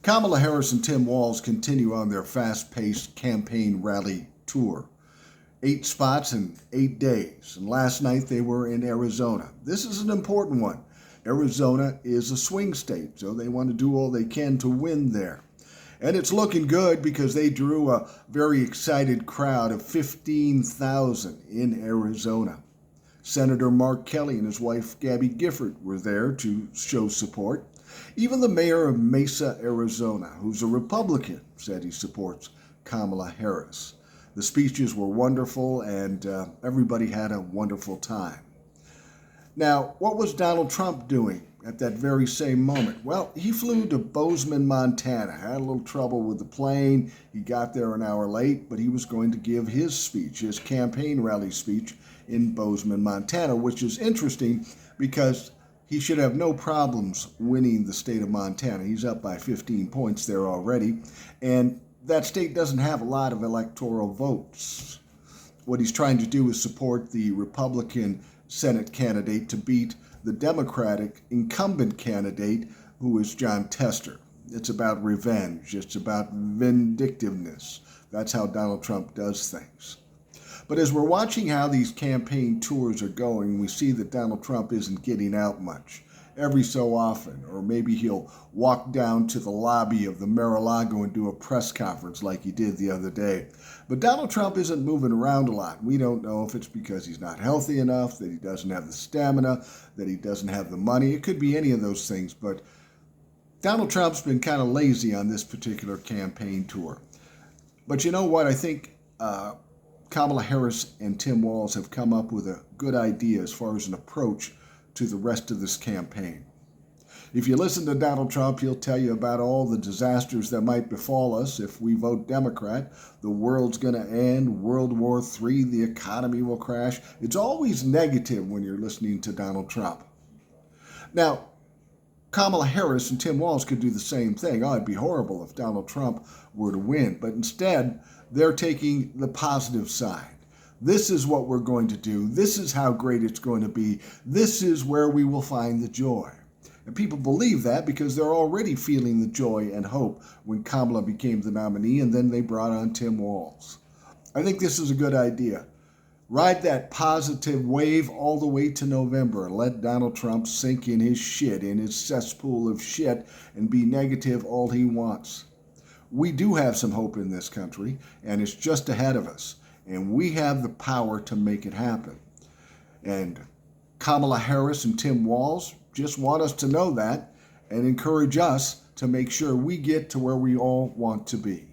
Kamala Harris and Tim Walz continue on their fast-paced campaign rally tour. 8 spots in 8 days. And last night they were in Arizona. This is an important one. Arizona is a swing state, so they want to do all they can to win there. And it's looking good because they drew a very excited crowd of 15,000 in Arizona. Senator Mark Kelly and his wife Gabby Gifford were there to show support. Even the mayor of Mesa, Arizona, who's a Republican, said he supports Kamala Harris. The speeches were wonderful and everybody had a wonderful time. Now, what was Donald Trump doing at that very same moment? Well, he flew to Bozeman, Montana. Had a little trouble with the plane. He got there an hour late, but he was going to give his speech, his campaign rally speech in Bozeman, Montana, which is interesting because he should have no problems winning the state of Montana. He's up by 15 points there already, and that state doesn't have a lot of electoral votes. What he's trying to do is support the Republican Senate candidate to beat the Democratic incumbent candidate, who is Jon Tester. It's about revenge. It's about vindictiveness. That's how Donald Trump does things. But as we're watching how these campaign tours are going, we see that Donald Trump isn't getting out much. Every so often, or maybe he'll walk down to the lobby of the Mar-a-Lago and do a press conference like he did the other day. But Donald Trump isn't moving around a lot. We don't know if it's because he's not healthy enough, that he doesn't have the stamina, that he doesn't have the money. It could be any of those things, but Donald Trump's been kind of lazy on this particular campaign tour. But you know what? I think Kamala Harris and Tim Walz have come up with a good idea as far as an approach to the rest of this campaign. If you listen to Donald Trump, he'll tell you about all the disasters that might befall us if we vote Democrat. The world's going to end, World War III, the economy will crash. It's always negative when you're listening to Donald Trump. Now, Kamala Harris and Tim Walz could do the same thing. Oh, it'd be horrible if Donald Trump were to win. But instead, they're taking the positive side. This is what we're going to do. This is how great it's going to be. This is where we will find the joy. And people believe that because they're already feeling the joy and hope when Kamala became the nominee, and then they brought on Tim Walz. I think this is a good idea. Ride that positive wave all the way to November and let Donald Trump sink in his shit, in his cesspool of shit, and be negative all he wants. We do have some hope in this country, and it's just ahead of us. And we have the power to make it happen. And Kamala Harris and Tim Walz just want us to know that and encourage us to make sure we get to where we all want to be.